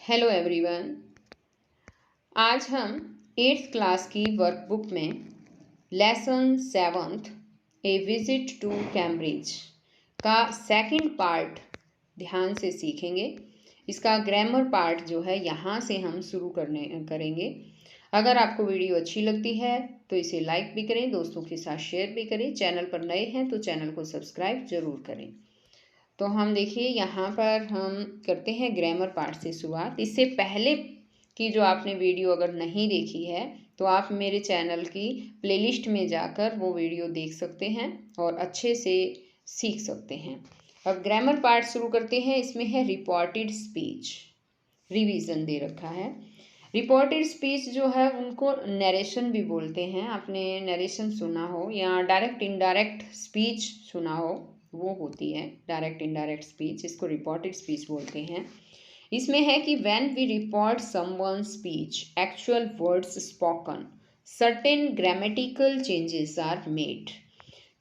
Hello everyone. आज हम 8th class की वर्कबुक में lesson 7th a visit to Cambridge का सेकंड पार्ट ध्यान से सीखेंगे। इसका ग्रामर पार्ट जो है यहाँ से हम शुरू करेंगे। अगर आपको वीडियो अच्छी लगती है तो इसे लाइक भी करें, दोस्तों के साथ शेयर भी करें। चैनल पर नए हैं तो चैनल को सब्सक्राइब जरूर करें। तो हम देखिए यहाँ पर हम करते हैं ग्रामर पार्ट से शुरुआत। इससे पहले की जो आपने वीडियो अगर नहीं देखी है तो आप मेरे चैनल की प्लेलिस्ट में जाकर वो वीडियो देख सकते हैं और अच्छे से सीख सकते हैं। अब ग्रामर पार्ट शुरू करते हैं। इसमें है रिपोर्टेड स्पीच, रिवीजन दे रखा है। रिपोर्टेड स्पीच जो है उनको नरेशन भी बोलते हैं। आपने नरेशन सुना हो या डायरेक्ट इनडायरेक्ट स्पीच सुना हो, वो होती है डायरेक्ट इनडायरेक्ट स्पीच। इसको रिपोर्टेड स्पीच बोलते हैं। इसमें है कि when we report someone speech actual words spoken certain grammatical changes are made.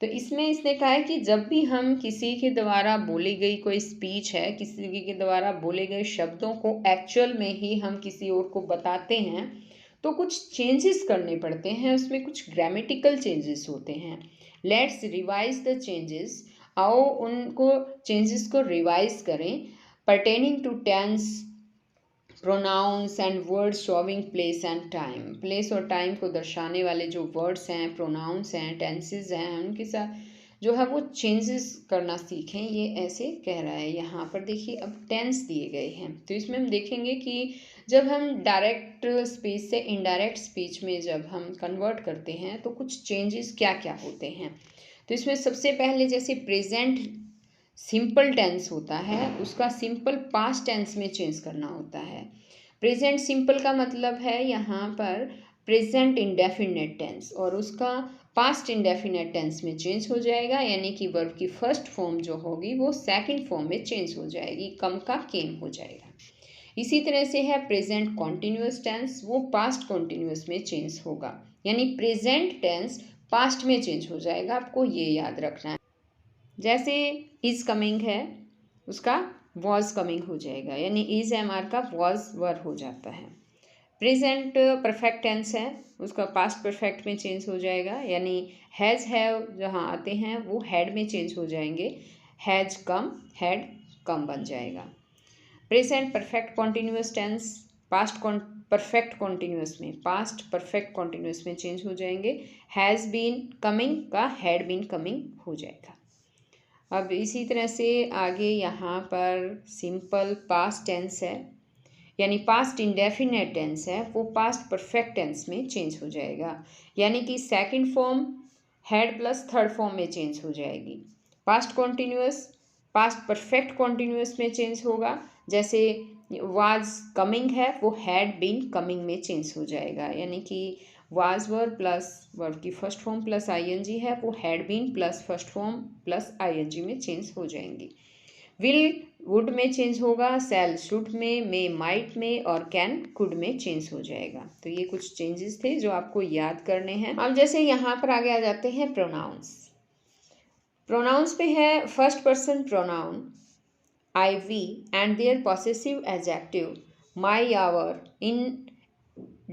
तो इसमें इसने कहा है कि जब भी हम किसी के द्वारा बोली गई कोई स्पीच है, किसी के द्वारा बोले गए शब्दों को एक्चुअल में ही हम किसी और को बताते हैं तो कुछ चेंजेस करने पड़ते हैं। उसमें कुछ ग्रामेटिकल चेंजेस होते हैं। Let's revise the changes. आओ उनको चेंजेस को रिवाइज करें। Pertaining to tense, pronouns and words showing place and time. Place और टाइम को दर्शाने वाले जो वर्ड्स हैं, प्रोनाउंस हैं, टेंसेस हैं, उनके साथ जो है वो चेंजेस करना सीखें। ये ऐसे कह रहा है। यहाँ पर देखिए अब टेंस दिए गए हैं तो इसमें हम देखेंगे कि जब हम डायरेक्ट स्पीच से इनडायरेक्ट स्पीच में जब हम कन्वर्ट करते हैं तो कुछ चेंजेस क्या क्या होते हैं। तो इसमें सबसे पहले जैसे प्रेजेंट सिंपल टेंस होता है उसका सिंपल पास्ट टेंस में चेंज करना होता है। प्रेजेंट सिंपल का मतलब है यहाँ पर प्रेजेंट इंडेफिनेट टेंस और उसका पास्ट इंडेफिनेट टेंस में चेंज हो जाएगा। यानी कि वर्ब की फर्स्ट फॉर्म जो होगी वो सेकंड फॉर्म में चेंज हो जाएगी, कम का केम हो जाएगा। इसी तरह से है प्रेजेंट कॉन्टिन्यूस टेंस, वो पास्ट कॉन्टिन्यूस में चेंज होगा। यानी प्रेजेंट टेंस पास्ट में चेंज हो जाएगा, आपको ये याद रखना है। जैसे इज कमिंग है उसका वॉज कमिंग हो जाएगा, यानी इज एम.आर. का वॉज वर हो जाता है। प्रेजेंट परफेक्ट टेंस है उसका पास्ट परफेक्ट में चेंज हो जाएगा। यानी हैज़ हैव जहाँ आते हैं वो हैड में चेंज हो जाएंगे। हैज़ कम हैड कम बन जाएगा। Present perfect continuous tense past perfect continuous में पास्ट परफेक्ट कॉन्टिन्यूस में चेंज हो जाएंगे। हैज़ बीन कमिंग का हैड बीन कमिंग हो जाएगा। अब इसी तरह से आगे यहाँ पर सिंपल पास्ट टेंस है, यानी पास्ट इंडेफिनेट टेंस है, वो पास्ट परफेक्ट टेंस में चेंज हो जाएगा। यानी कि second form had plus third form में चेंज हो जाएगी। Past continuous past perfect continuous में चेंज होगा। जैसे वाज कमिंग है वो हैड बीन कमिंग में चेंज हो जाएगा। यानी कि वाज वर्ब प्लस वर्ब की फर्स्ट फॉर्म प्लस आईएनजी है वो had been plus first form plus ING में चेंज हो जाएंगी। विल वुड में चेंज होगा, सेल शुड में, मे माइट में और कैन कुड में चेंज हो जाएगा। तो ये कुछ चेंजेस थे जो आपको याद करने हैं। अब जैसे यहाँ पर आगे आ जाते हैं प्रोनाउंस। प्रोनाउंस पे है first person pronoun I, we and their possessive adjective my, our in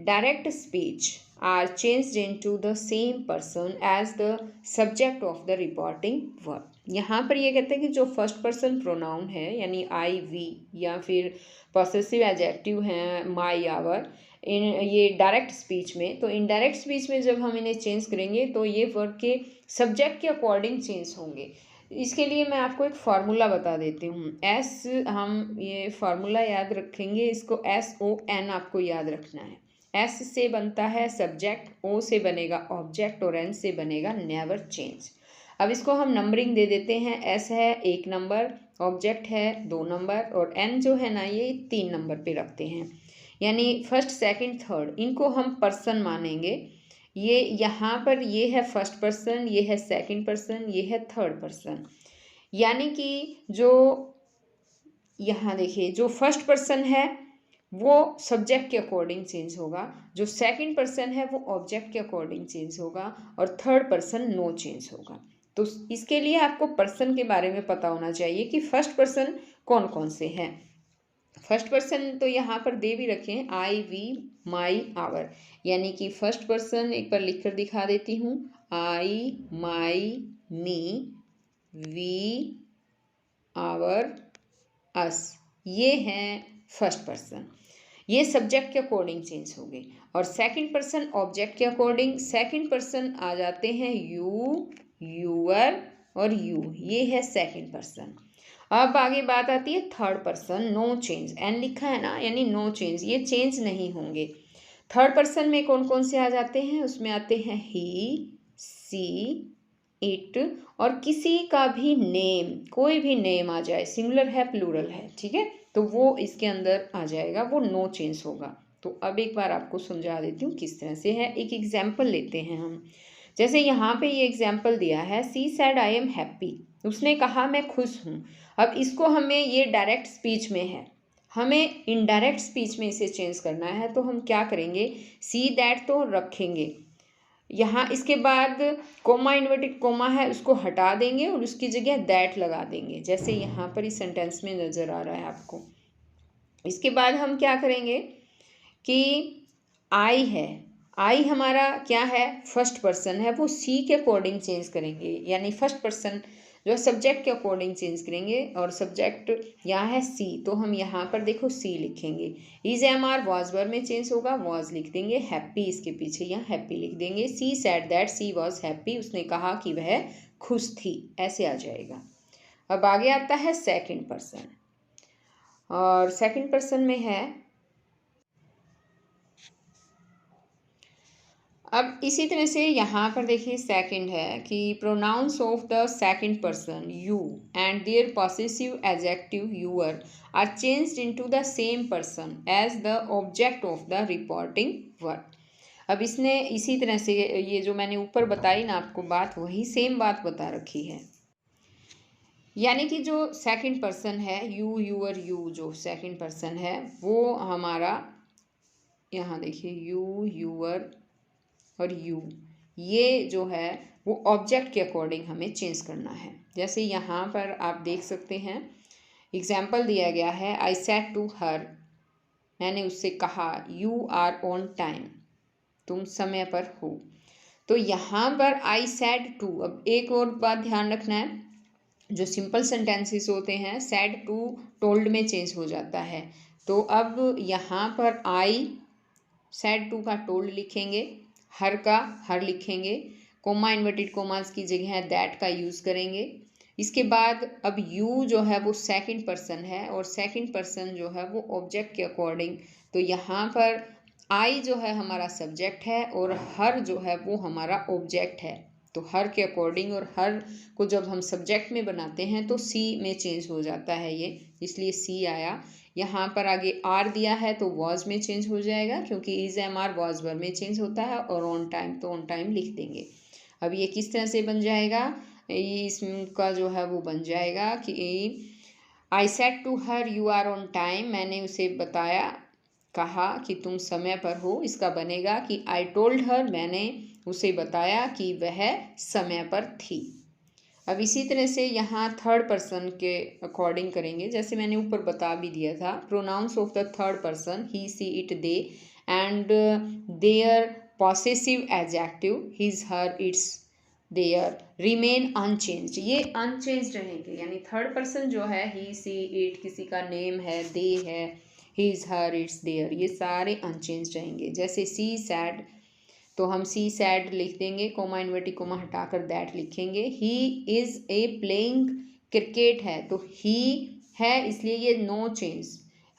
direct speech are changed into the same person as the subject of the reporting verb। यहाँ पर ये कहते हैं कि जो फर्स्ट पर्सन प्रोनाउन है यानी आई वी या फिर पॉसेसिव एडजेक्टिव हैं माई आवर, इन ये डायरेक्ट स्पीच में, तो इनडायरेक्ट स्पीच में जब हम इन्हें चेंज करेंगे तो ये वर्ब के सब्जेक्ट के अकॉर्डिंग चेंज होंगे। इसके लिए मैं आपको एक फार्मूला बता देती हूँ। एस हम ये फार्मूला याद रखेंगे, इसको SON आपको याद रखना है। एस से बनता है सब्जेक्ट, ओ से बनेगा ऑब्जेक्ट और एन से बनेगा नेवर चेंज। अब इसको हम नंबरिंग दे देते हैं। एस है 1 नंबर, ऑब्जेक्ट है 2 नंबर और एन जो है ना ये 3 नंबर पे रखते हैं। यानी फर्स्ट सेकंड थर्ड इनको हम पर्सन मानेंगे। ये यहाँ पर ये है फर्स्ट पर्सन, ये है सेकंड पर्सन, ये है थर्ड पर्सन। यानी कि जो यहाँ देखिए जो फर्स्ट पर्सन है वो सब्जेक्ट के अकॉर्डिंग चेंज होगा, जो सेकंड पर्सन है वो ऑब्जेक्ट के अकॉर्डिंग चेंज होगा और थर्ड पर्सन नो चेंज होगा। तो इसके लिए आपको पर्सन के बारे में पता होना चाहिए कि फर्स्ट पर्सन कौन कौन से हैं। फर्स्ट पर्सन तो यहाँ पर दे भी रखे हैं, आई, वी, माई, आवर, यानी कि फर्स्ट पर्सन एक बार लिख कर दिखा देती हूँ, आई, माई, मी, वी, आवर, अस, ये हैं फर्स्ट पर्सन। ये सब्जेक्ट के अकॉर्डिंग चेंज हो गए। और सेकंड पर्सन ऑब्जेक्ट के अकॉर्डिंग सेकंड पर्सन आ जाते हैं यू, यूअर और यू, ये है सेकंड पर्सन। अब आगे बात आती है third person, no change, N लिखा है ना, यानी नो चेंज, ये चेंज नहीं होंगे। थर्ड पर्सन में कौन कौन से आ जाते हैं, उसमें आते हैं ही, सी, इट और किसी का भी नेम, कोई भी नेम आ जाए, सिंगुलर है प्लूरल है, ठीक है, तो वो इसके अंदर आ जाएगा, वो नो चेंज होगा। तो अब एक बार आपको समझा देती हूँ किस तरह से है। एक एग्जाम्पल लेते हैं हम, जैसे यहाँ पे ये एग्जाम्पल दिया है, सी सैड आई एम हैप्पी, उसने कहा मैं खुश हूँ। अब इसको हमें, ये डायरेक्ट स्पीच में है, हमें इनडायरेक्ट स्पीच में इसे चेंज करना है, तो हम क्या करेंगे, सी दैट तो रखेंगे यहाँ, इसके बाद कोमा, इन्वर्टेड कोमा है, उसको हटा देंगे और उसकी जगह दैट लगा देंगे, जैसे यहाँ पर इस सेंटेंस में नज़र आ रहा है आपको। इसके बाद हम क्या करेंगे कि आई है, आई हमारा क्या है, फर्स्ट पर्सन है, वो सी के अकॉर्डिंग चेंज करेंगे, यानी फर्स्ट पर्सन जो सब्जेक्ट के अकॉर्डिंग चेंज करेंगे, और सब्जेक्ट यहाँ है सी, तो हम यहाँ पर देखो सी लिखेंगे। Is, am, are, was verb में चेंज होगा, वॉज लिख देंगे, हैप्पी इसके पीछे यहाँ हैप्पी लिख देंगे। She said that she was happy, उसने कहा कि वह खुश थी, ऐसे आ जाएगा। अब आगे आता है सेकंड पर्सन, और सेकंड पर्सन में है, अब इसी तरह से यहाँ पर देखिए सेकंड है कि pronouns of the second person you and their possessive adjective your are changed into the same person as the object of the reporting verb. अब इसने इसी तरह से ये जो मैंने ऊपर बताई ना आपको बात, वही सेम बात बता रखी है, यानी कि जो सेकंड पर्सन है यू, यूअर, यू, जो सेकंड पर्सन है वो हमारा, यहाँ देखिए यू, यूअर और यू, ये जो है वो ऑब्जेक्ट के अकॉर्डिंग हमें चेंज करना है। जैसे यहाँ पर आप देख सकते हैं एग्जाम्पल दिया गया है, आई सेड टू हर, मैंने उससे कहा, यू आर ऑन टाइम, तुम समय पर हो। तो यहाँ पर आई सेड टू, अब एक और बात ध्यान रखना है, जो सिंपल सेंटेंसेस होते हैं सेड टू टोल्ड में चेंज हो जाता है, तो अब यहाँ पर आई सेड टू का टोल्ड लिखेंगे, हर का हर लिखेंगे, कोमा, इन्वर्टेड कोमास की जगह दैट का यूज़ करेंगे। इसके बाद अब यू जो है वो सेकंड पर्सन है, और सेकंड पर्सन जो है वो ऑब्जेक्ट के अकॉर्डिंग, तो यहाँ पर आई जो है हमारा सब्जेक्ट है और हर जो है वो हमारा ऑब्जेक्ट है, तो हर के अकॉर्डिंग, और हर को जब हम सब्जेक्ट में बनाते हैं तो सी में चेंज हो जाता है ये, इसलिए सी आया। यहाँ पर आगे आर दिया है तो वॉज में चेंज हो जाएगा, क्योंकि is, am, are was verb में चेंज होता है, और ऑन टाइम तो ऑन टाइम लिख देंगे। अब ये किस तरह से बन जाएगा, इसका जो है वो बन जाएगा कि I said to her you are on time, मैंने उसे बताया, कहा कि तुम समय पर हो, इसका बनेगा कि आई टोल्ड हर, मैंने उसे बताया कि वह समय पर थी। अब इसी तरह से यहाँ थर्ड पर्सन के अकॉर्डिंग करेंगे, जैसे मैंने ऊपर बता भी दिया था, pronouns of the third person he, she, it, they and their possessive adjective his, her, its, their remain unchanged, ये अनचेंज्ड रहेंगे, यानी थर्ड पर्सन जो है ही, सी, इट, किसी का नेम है, दे है, हिज, हर, इट्स, देयर, ये सारे अनचेंज्ड रहेंगे। जैसे सी सैड, तो हम सी सैड लिख देंगे, कोमा, इन्वर्टेड कोमा हटाकर दैट लिखेंगे। He is a playing cricket है, तो ही है इसलिए ये नो चेंज,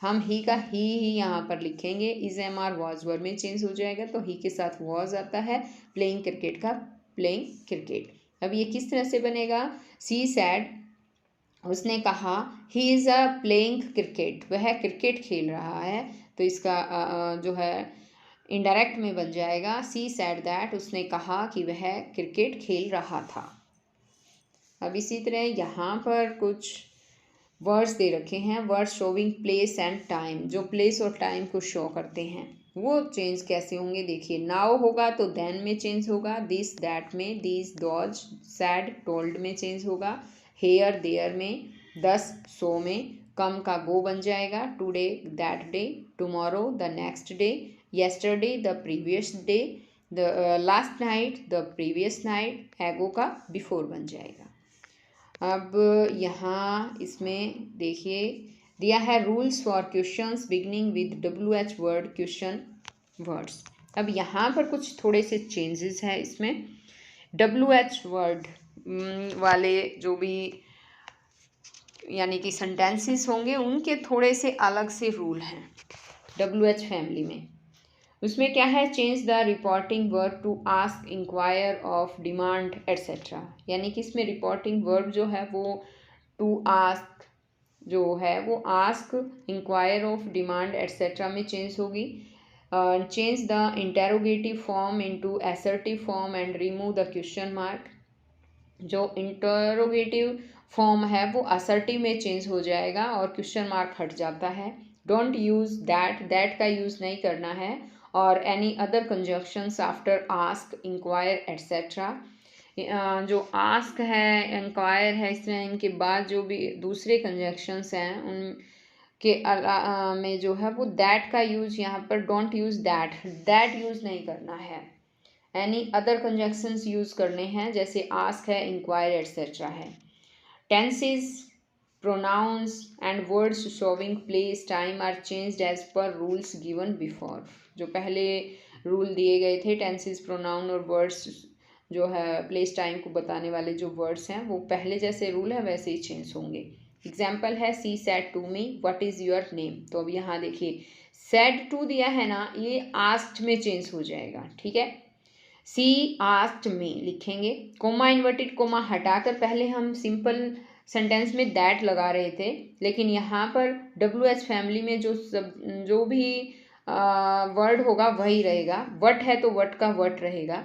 हम ही का ही यहाँ पर लिखेंगे। Is, am, are was verb में चेंज हो जाएगा, तो ही के साथ वॉज आता है, प्लेइंग क्रिकेट का प्लेइंग क्रिकेट। अब ये किस तरह से बनेगा, सी सैड, उसने कहा, he is a playing cricket, वह क्रिकेट खेल रहा है, तो इसका जो है इनडायरेक्ट में बन जाएगा, सी सैड दैट, उसने कहा कि वह क्रिकेट खेल रहा था। अब इसी तरह यहाँ पर कुछ वर्ड्स दे रखे हैं, words showing place and time, जो प्लेस और टाइम को शो करते हैं वो चेंज कैसे होंगे, देखिए नाउ होगा तो देन में चेंज होगा, दिस दैट में, दिस दोज सैड टोल्ड में चेंज होगा, हेयर देयर में, दस सो में, कम का गो बन जाएगा, today that day, tomorrow the next day, yesterday the previous day, the last night the previous night, एगो का बिफोर बन जाएगा। अब यहाँ इसमें देखिए दिया है rules for questions beginning with WH word question words. अब यहाँ पर कुछ थोड़े से चेंजेस हैं इसमें। WH वर्ड वाले जो भी यानी कि सेंटेंसेस होंगे उनके थोड़े से अलग से रूल हैं WH फैमिली में। उसमें क्या है, change the reporting verb to ask, inquire of, demand etcetera. यानी कि इसमें रिपोर्टिंग वर्ब जो है वो टू आस्क जो है वो ask, inquire of, demand etcetera में चेंज होगी। Change the interrogative form into assertive form and remove the question mark. जो इंटरोगेटिव फॉर्म है वो असर्टिव में चेंज हो जाएगा और क्वेश्चन मार्क हट जाता है। डोंट यूज़ दैट, दैट का यूज़ नहीं करना है। और any other conjunctions after ask, inquire etcetera. जो आस्क है, इंक्वायर है, इसमें इनके बाद जो भी दूसरे कंजक्शंस हैं उनके में जो है वो दैट का यूज़ यहाँ पर don't use that, that use नहीं करना है। एनी अदर कंजक्शंस यूज़ करने हैं, जैसे आस्क है, इंक्वायर एट्सेट्रा है। Tenses, pronouns and words showing place time are changed as per rules given before। जो पहले रूल दिए गए थे टेंसेस, प्रोनाउन और वर्ड्स जो है प्लेस टाइम को बताने वाले जो वर्ड्स हैं वो पहले जैसे रूल है वैसे ही चेंज होंगे। एग्जाम्पल है she said to me what is your name. तो अब यहाँ देखिए सेड टू दिया है ना, ये आस्क्ड में चेंज हो जाएगा, ठीक है। सी आस्क्ड मी लिखेंगे, कोमा इन्वर्टेड कोमा हटाकर पहले हम सिंपल सेंटेंस में दैट लगा रहे थे, लेकिन यहाँ पर WH फैमिली में जो भी वर्ड होगा वही रहेगा। वट है तो वट का वट रहेगा।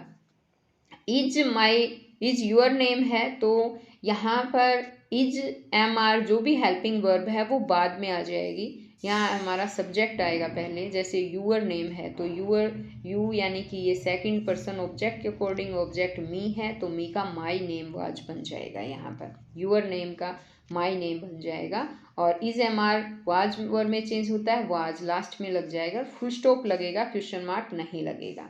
इज योर नेम है तो यहाँ पर इज MR जो भी हेल्पिंग वर्ब है वो बाद में आ जाएगी। यहाँ हमारा सब्जेक्ट आएगा पहले, जैसे यूअर नेम है तो यू यानी कि ये सेकंड पर्सन ऑब्जेक्ट के अकॉर्डिंग ऑब्जेक्ट मी है तो मी का माई नेम वाज बन जाएगा। यहाँ पर यूअर नेम का माई नेम बन जाएगा। और इज MR वाज वर्ब में चेंज होता है, वाज लास्ट में लग जाएगा, फुल स्टॉप लगेगा, क्वेश्चन मार्क नहीं लगेगा।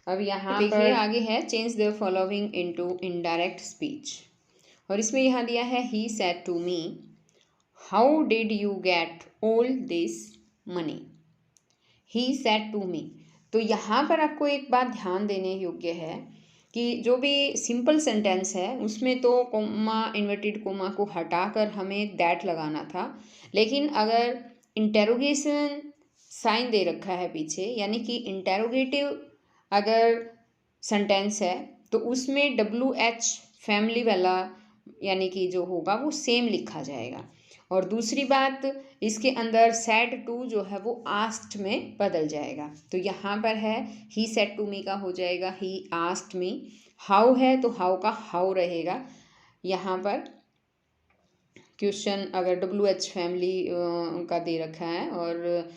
अब यहाँ देखिए आगे है change the following into indirect speech. और इसमें यहाँ दिया है he said to me how did you get all this money. He said to me, तो यहाँ पर आपको एक बात ध्यान देने योग्य है कि जो भी सिंपल सेंटेंस है उसमें तो कोमा इन्वर्टेड कोमा को हटाकर हमें दैट लगाना था, लेकिन अगर इंटेरोगेशन साइन दे रखा है पीछे यानी कि इंटेरोगेटिव अगर सेंटेंस है तो उसमें WH फैमिली वाला यानी कि जो होगा वो सेम लिखा जाएगा। और दूसरी बात इसके अंदर सेड टू जो है वो आस्क्ड में बदल जाएगा। तो यहाँ पर है ही सेड टू मी का हो जाएगा ही आस्क्ड मी। हाउ है तो हाउ का हाउ रहेगा। यहाँ पर क्वेश्चन अगर WH फैमिली का दे रखा है और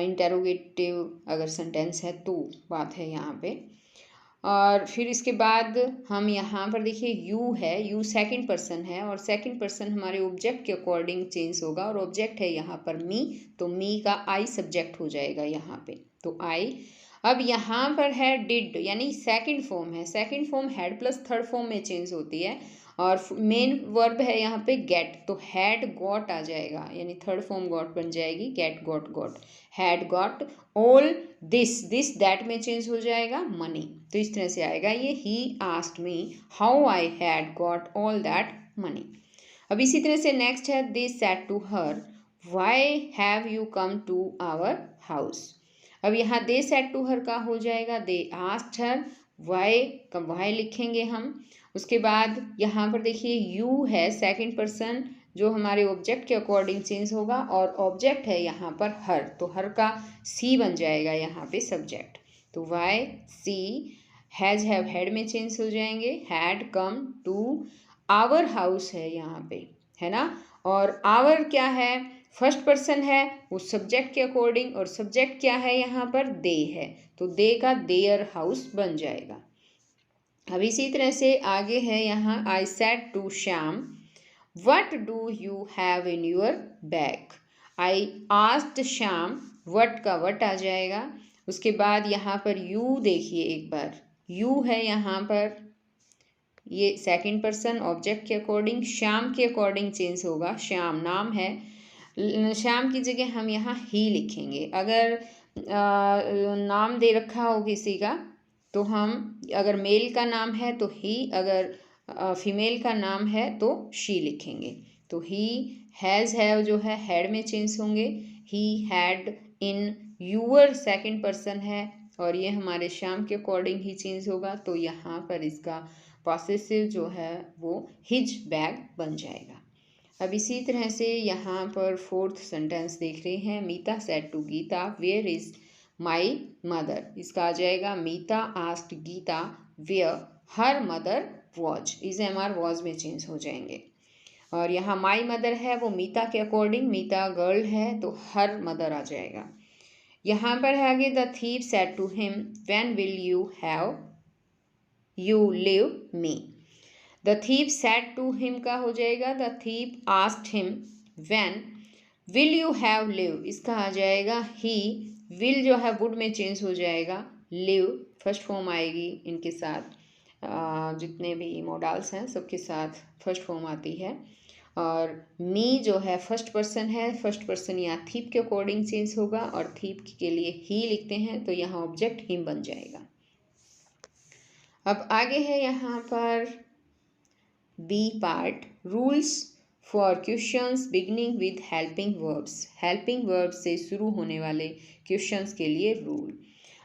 इंटेरोगेटिव अगर सेंटेंस है तो बात है यहाँ पे। और फिर इसके बाद हम यहाँ पर देखिए यू है, यू सेकंड पर्सन है और सेकंड पर्सन हमारे ऑब्जेक्ट के अकॉर्डिंग चेंज होगा और ऑब्जेक्ट है यहाँ पर मी, तो मी का आई सब्जेक्ट हो जाएगा यहाँ पे, तो आई। अब यहाँ पर है डिड यानी सेकंड फॉर्म है, second form head plus third form में चेंज होती है और मेन वर्ब है यहाँ पे गेट, तो हैड गॉट आ जाएगा यानी थर्ड फॉर्म गॉट बन जाएगी, get got got, had got all this, this that में चेंज हो जाएगा मनी। तो इस तरह से आएगा ये he asked me how I had got all that money. अब इसी तरह से नेक्स्ट है they said to her why have you come to our house. अब यहाँ दे सेड टू हर का हो जाएगा दे आस्क्ड हर, व्हाई का व्हाई लिखेंगे हम। उसके बाद यहाँ पर देखिए यू है सेकंड पर्सन जो हमारे ऑब्जेक्ट के अकॉर्डिंग चेंज होगा और ऑब्जेक्ट है यहाँ पर हर, तो हर का सी बन जाएगा यहाँ पे सब्जेक्ट, तो वाई सी। हैज हैव हेड में चेंज हो जाएंगे, had come to our house है यहाँ पे, है ना। और आवर क्या है, फर्स्ट पर्सन है वो सब्जेक्ट के अकॉर्डिंग और सब्जेक्ट क्या है यहाँ पर दे है, तो दे का देयर हाउस बन जाएगा। अब इसी तरह से आगे है यहाँ I said to Shyam What do you have in your bag? I asked Shyam, what का what आ जाएगा। उसके बाद यहाँ पर you देखिए एक बार, you है यहाँ पर, ये सेकंड पर्सन ऑब्जेक्ट के अकॉर्डिंग, श्याम के अकॉर्डिंग चेंज होगा। श्याम नाम है, श्याम की जगह हम यहाँ ही लिखेंगे। अगर नाम दे रखा हो किसी का तो हम, अगर मेल का नाम है तो ही, अगर फीमेल का नाम है तो शी लिखेंगे। तो ही, हैज़ है जो है हैड में चेंज होंगे। He had in your second person है और ये हमारे श्याम के अकॉर्डिंग ही चेंज होगा। तो यहाँ पर इसका पॉसेसिव जो है वो हिज बैग बन जाएगा। अब इसी तरह से यहाँ पर फोर्थ सेंटेंस देख रहे हैं। Meeta said to Geeta, where is my mother. इसका आ जाएगा Meeta asked Geeta where her mother was. Is am are was में चेंज हो जाएंगे। और यहाँ माई मदर है वो मीता के अकॉर्डिंग, मीता गर्ल है तो हर मदर आ जाएगा। यहाँ पर है आगे, the thief said to him when will you have you leave me. The thief said to him का हो जाएगा the thief asked him when will you have leave. इसका आ जाएगा ही, विल जो है वुड में चेंज हो जाएगा, लिव फर्स्ट फॉर्म आएगी इनके साथ। जितने भी मॉडल्स हैं सबके साथ फर्स्ट फॉर्म आती है। और मी जो है फर्स्ट पर्सन है, फर्स्ट पर्सन यहाँ थीप के अकॉर्डिंग चेंज होगा और थीप के लिए ही लिखते हैं तो यहाँ ऑब्जेक्ट हिम बन जाएगा। अब आगे है यहाँ पर B part, rules for questions beginning with helping verbs. Helping verbs से शुरू होने वाले क्वेश्चंस के लिए रूल।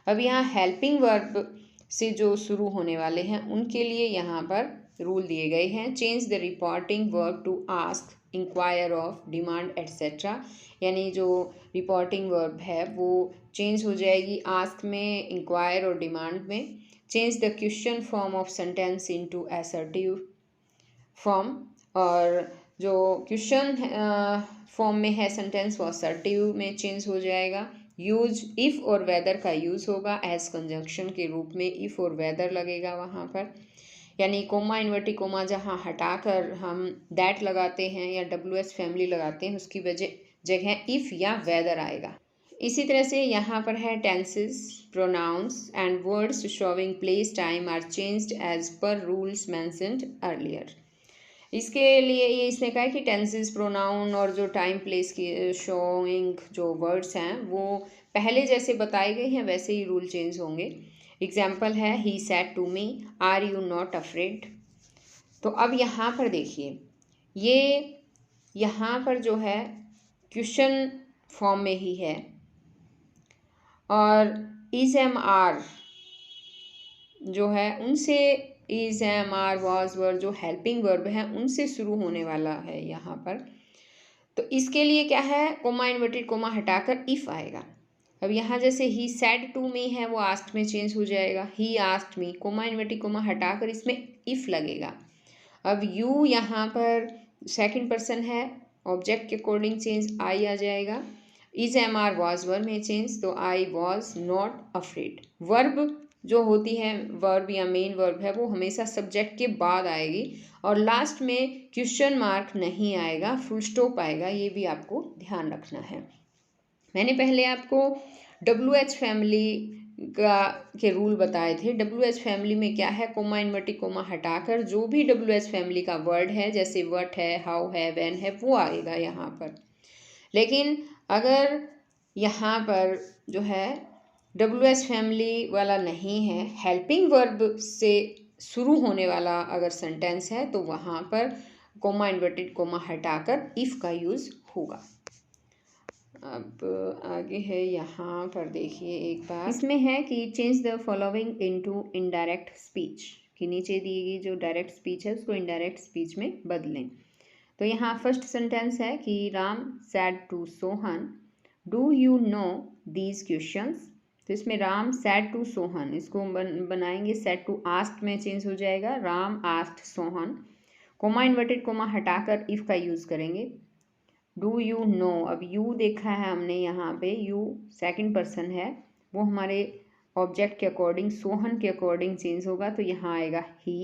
अब यहाँ हेल्पिंग वर्ब से जो शुरू होने वाले हैं उनके लिए यहाँ पर रूल दिए गए हैं। Change the reporting verb to ask, inquire of, demand etcetera. यानी जो रिपोर्टिंग वर्ब है वो चेंज हो जाएगी आस्क में, इंक्वायर और डिमांड में। Change the question form of sentence into assertive form, और जो क्वेश्चन फॉर्म में है सेंटेंस वो असर्टिव में चेंज हो जाएगा। यूज इफ़ और वेदर का यूज़ होगा एज कंजंक्शन के रूप में, इफ़ और वेदर लगेगा वहाँ पर। यानी कोमा इन्वर्टेड कोमा जहाँ हटाकर हम दैट लगाते हैं या WH फैमिली लगाते हैं उसकी जगह इफ़ या वेदर आएगा। इसी तरह से यहाँ पर है tenses, pronouns and words showing place time are changed as per rules mentioned earlier. इसके लिए ये इसने कहा कि टेंसेस, प्रोनाउन और जो टाइम प्लेस की शोइंग जो वर्ड्स हैं वो पहले जैसे बताए गए हैं वैसे ही रूल चेंज होंगे। एग्जाम्पल है he said to me are you not afraid. तो अब यहाँ पर देखिए, ये यहाँ पर जो है क्वेश्चन फॉर्म में ही है और इज एम आर जो है उनसे, is am are was were जो हेल्पिंग वर्ब है उनसे शुरू होने वाला है यहाँ पर। तो इसके लिए क्या है, कोमा इन्वर्टेड कोमा हटाकर इफ़ आएगा। अब यहाँ जैसे ही सेड टू मी है वो आस्क्ड में चेंज हो जाएगा, he asked me, comma inverted comma हटाकर इसमें इफ़ लगेगा। अब यू यहाँ पर सेकंड पर्सन है, ऑब्जेक्ट के अकॉर्डिंग चेंज आई आ जाएगा। Is am are was verb में चेंज तो I was not afraid. Verb जो होती है, वर्ब या मेन वर्ब है वो हमेशा सब्जेक्ट के बाद आएगी और लास्ट में क्वेश्चन मार्क नहीं आएगा, फुल स्टॉप आएगा। ये भी आपको ध्यान रखना है। मैंने पहले आपको WH फैमिली के रूल बताए थे। WH फैमिली में क्या है, कोमा इन्वर्टेड कोमा हटाकर जो भी WH फैमिली का वर्ड है जैसे व्हाट है, हाउ है, व्हेन है वो आएगा यहाँ पर। लेकिन अगर यहाँ पर जो है WH फैमिली वाला नहीं है, हेल्पिंग वर्ब से शुरू होने वाला अगर सेंटेंस है तो वहाँ पर कोमा इन्वर्टेड कोमा हटाकर इफ़ का यूज़ होगा। अब आगे है यहाँ पर देखिए एक बार, इसमें है कि change the following into indirect speech, कि नीचे दी गई जो डायरेक्ट स्पीच है उसको इनडायरेक्ट स्पीच में बदलें। तो यहाँ फर्स्ट सेंटेंस है कि Ram said to Sohan do you know these questions. तो इसमें राम सैड टू सोहन इसको बनाएंगे, सैड टू आस्क्ड में चेंज हो जाएगा, Ram asked Sohan, comma inverted comma हटाकर इफ़ का यूज़ करेंगे। डू यू नो, अब यू देखा है हमने यहाँ पे, यू सेकंड पर्सन है वो हमारे ऑब्जेक्ट के अकॉर्डिंग, सोहन के अकॉर्डिंग चेंज होगा तो यहाँ आएगा ही।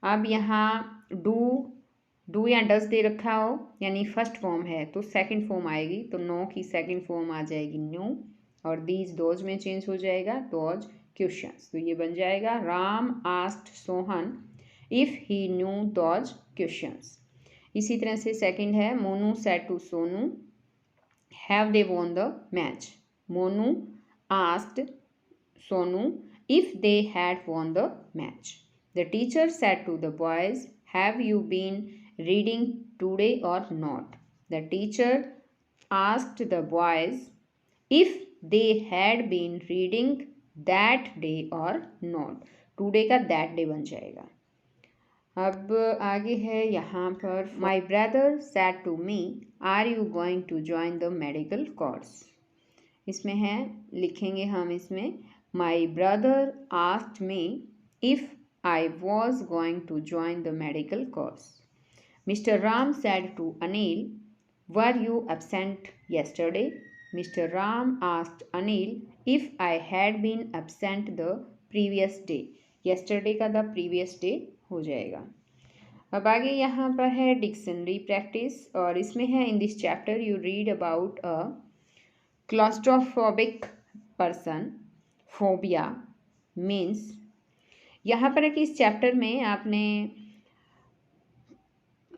अब यहाँ डू डू या डज दे रखा हो यानी फर्स्ट फॉर्म है तो सेकंड फॉर्म आएगी, तो नो की सेकंड फॉर्म आ जाएगी न्यू, और दीज दोज में चेंज हो जाएगा दोज क्वेश्चंस, तो ये बन जाएगा Ram asked Sohan if he knew those questions. इसी तरह से सेकंड है Monu said to Sonu have they won the match, Monu asked Sonu if they had won the match. The teacher said to the boys, have you been reading today or not? The teacher asked the boys if they had been reading that day or not. Today का that day बन जाएगा। अब आगे है यहाँ पर My brother said to me, are you going to join the medical course? इसमें है लिखेंगे हम इसमें My brother asked me if I was going to join the medical course. Mr. Ram said to Anil, were you absent yesterday? Mr. Ram asked Anil if I had been absent the previous day. Yesterday का the previous day हो जाएगा। अब आगे यहाँ पर है dictionary practice, और इसमें है in this chapter you read about a claustrophobic person. Phobia means, यहाँ पर है कि इस चैप्टर में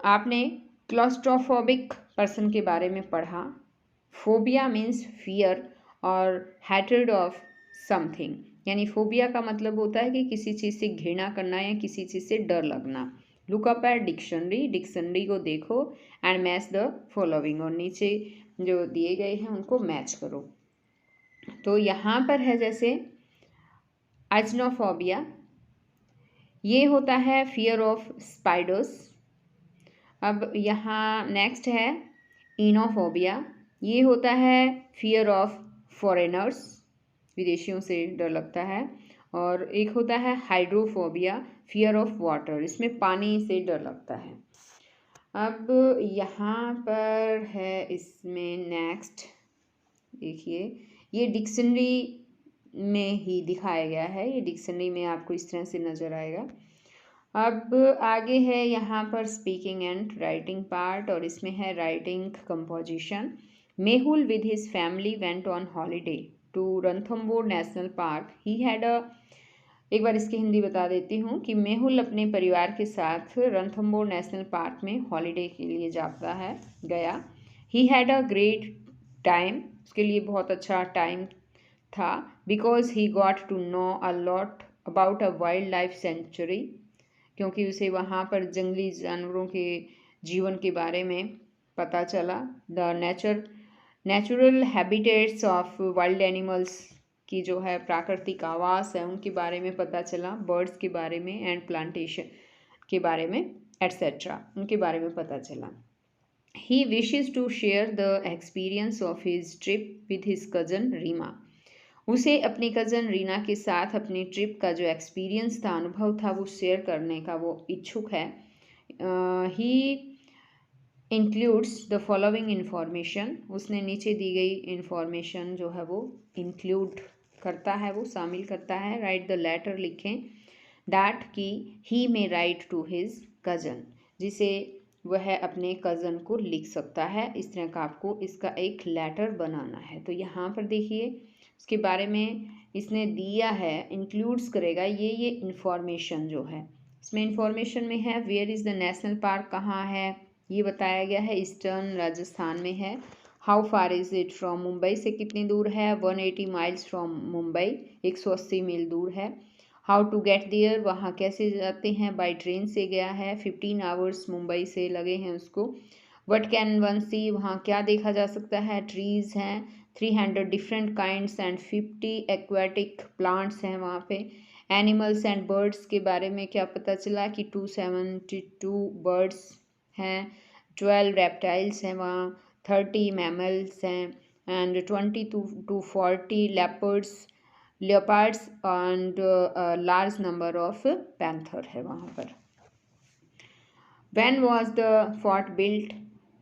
आपने क्लॉस्ट्रोफोबिक पर्सन के बारे में पढ़ा। फोबिया मीन्स फियर और हैट्रेड ऑफ समथिंग, यानी फोबिया का मतलब होता है कि किसी चीज़ से घृणा करना या किसी चीज़ से डर लगना। Look up at dictionary, dictionary को देखो एंड मैच द फॉलोइंग, और नीचे जो दिए गए हैं उनको मैच करो। तो यहाँ पर है जैसे एजनोफोबिया, ये होता है फियर ऑफ स्पाइडर्स। अब यहाँ नेक्स्ट है इनोफोबिया, ये होता है फियर ऑफ फॉरेनर्स, विदेशियों से डर लगता है। और एक होता है हाइड्रोफोबिया, फियर ऑफ वाटर, इसमें पानी से डर लगता है। अब यहाँ पर है इसमें नेक्स्ट देखिए, ये डिक्शनरी में ही दिखाया गया है, ये डिक्शनरी में आपको इस तरह से नज़र आएगा। अब आगे है यहाँ पर स्पीकिंग एंड राइटिंग पार्ट, और इसमें है writing composition. Mehul with his family went on holiday to Ranthambore national park. He had एक बार इसकी हिंदी बता देती हूँ कि मेहुल अपने परिवार के साथ रणथंबोर नेशनल पार्क में हॉलीडे के लिए गया। He had a great time, उसके लिए बहुत अच्छा टाइम था। Because he got to know a lot about a wild life sanctuary, क्योंकि उसे वहाँ पर जंगली जानवरों के जीवन के बारे में पता चला। The natural habitats of wild animals की जो है प्राकृतिक आवास है उनके बारे में पता चला, बर्ड्स के बारे में एंड प्लांटेशन के बारे में एट्सेट्रा उनके बारे में पता चला। He wishes to share the experience of his trip with his cousin Reema. उसे अपनी कज़न रीना के साथ अपनी ट्रिप का जो एक्सपीरियंस था, अनुभव था, वो शेयर करने का वो इच्छुक है। ही इंक्लूड्स द फॉलोइंग इन्फॉर्मेशन, उसने नीचे दी गई इन्फॉर्मेशन जो है वो इंक्लूड करता है, वो शामिल करता है। राइट द लेटर, लिखें दैट कि ही मे राइट टू हिज कज़न, जिसे वह अपने कज़न को लिख सकता है। इस तरह का आपको इसका एक लेटर बनाना है। तो यहाँ पर देखिए उसके बारे में इसने दिया है, इंक्लूड्स करेगा ये इंफॉर्मेशन जो है। इसमें इंफॉर्मेशन में है where is the national park, कहाँ है ये बताया गया है, ईस्टर्न राजस्थान में है। How far is it from, Mumbai से कितनी दूर है, 180 माइल्स फ्रॉम मुंबई, 180 मील दूर है। हाउ टू गेट देयर, वहाँ कैसे जाते हैं, बाई ट्रेन से गया है, 15 आवर्स मुंबई से लगे हैं उसको। वट कैन वन सी, वहाँ क्या देखा जा सकता है, ट्रीज़ हैं 300 different kinds and 50 aquatic plants हैं वहाँ पे। एनिमल्स एंड बर्ड्स के बारे में क्या पता चला कि 272 बर्ड्स हैं, 12 रेप्टाइल्स हैं वहाँ, 30 मैमल्स हैं and 20 to 40 leopards and large number of panther है वहाँ पर। When was the fort built,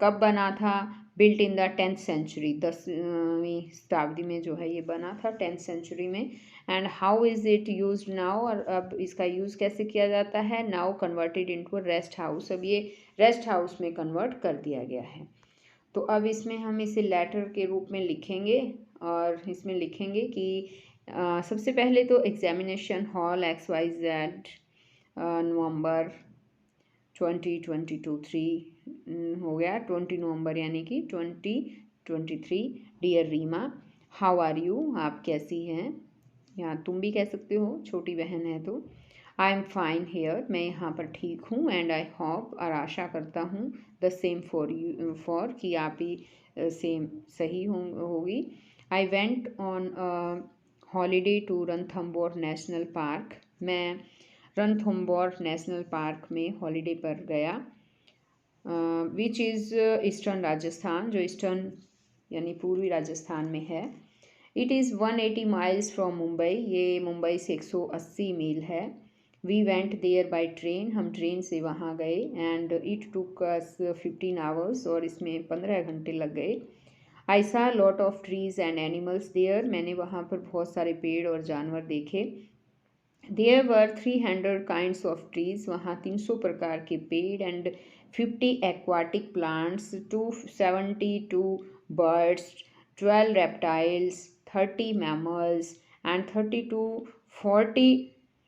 कब बना था, built in the 10th century, 10वीं शताब्दी में जो है ये बना था 10th सेंचुरी में। And how is it use now, और अब इसका यूज़ कैसे किया जाता है, now converted into rest house, अब ये रेस्ट हाउस में कन्वर्ट कर दिया गया है। तो अब इसमें हम इसे लेटर के रूप में लिखेंगे और इसमें लिखेंगे कि सबसे पहले तो एग्जामिनेशन हॉल XYZ नवंबर 2022 हो गया, 20 नवंबर यानी कि 2023। Dear Reema, how are you, आप कैसी हैं, या तुम भी कह सकते हो, छोटी बहन है तो। आई एम फाइन हेयर, मैं यहाँ पर ठीक हूँ। एंड आई होप, और आशा करता हूँ, the same for you, for कि आप भी सेम सही होगी। I went on holiday to Ranthambore national park, मैं रणथंबोर नेशनल पार्क में हॉलीडे पर गया। विच इज़ ईस्टर्न राजस्थान, जो ईस्टर्न यानी पूर्वी राजस्थान में है। It is 180 miles from Mumbai, ये मुंबई से 180 मील है। We went there by train, हम ट्रेन से वहाँ गए। And it took us 15 hours, और इसमें 15 घंटे लग गए। I saw lot of trees and animals there, मैंने वहाँ पर बहुत सारे पेड़ और जानवर देखे। There were 300 kinds of trees, वहाँ 300 प्रकार के पेड़। And 50 aquatic plants, 272 birds, 12 reptiles, 30 mammals, and 30 to 40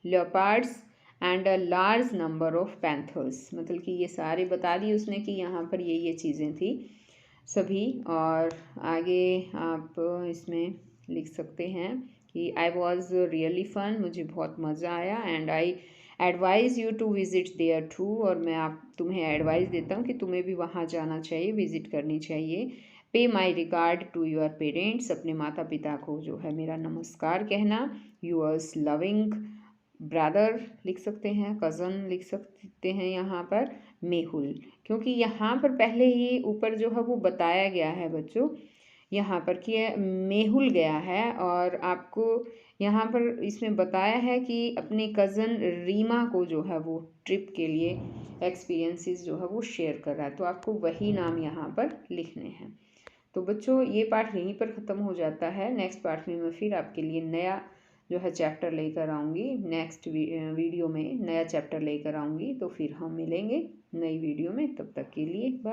leopards, and a large number of panthers। मतलब कि ये सारे बता दिए उसने कि यहाँ पर ये चीज़ें थी सभी। और आगे आप इसमें लिख सकते हैं कि आई वॉज रियली फन, मुझे बहुत मज़ा आया। And I advise you to visit there too, और मैं तुम्हें एडवाइस देता हूँ कि तुम्हें भी वहाँ जाना चाहिए, विज़िट करनी चाहिए। पे माई रिगार्ड टू योर पेरेंट्स, अपने माता पिता को जो है मेरा नमस्कार कहना। यूअर्स लविंग ब्रदर लिख सकते हैं, कज़न लिख सकते हैं यहाँ पर, मेहुल, क्योंकि यहाँ पर पहले ही ऊपर जो है वो बताया गया है बच्चों यहाँ पर कि मेहुल गया है, और आपको यहाँ पर इसमें बताया है कि अपने कज़न रीमा को जो है वो ट्रिप के लिए एक्सपीरियंसेस जो है वो शेयर कर रहा है, तो आपको वही नाम यहाँ पर लिखने हैं। तो बच्चों ये पार्ट यहीं पर ख़त्म हो जाता है। नेक्स्ट पार्ट में मैं फिर आपके लिए नया जो है चैप्टर लेकर आऊँगी, नेक्स्ट वीडियो में नया चैप्टर लेकर आऊँगी। तो फिर हम मिलेंगे नई वीडियो में, तब तक के लिए बाय।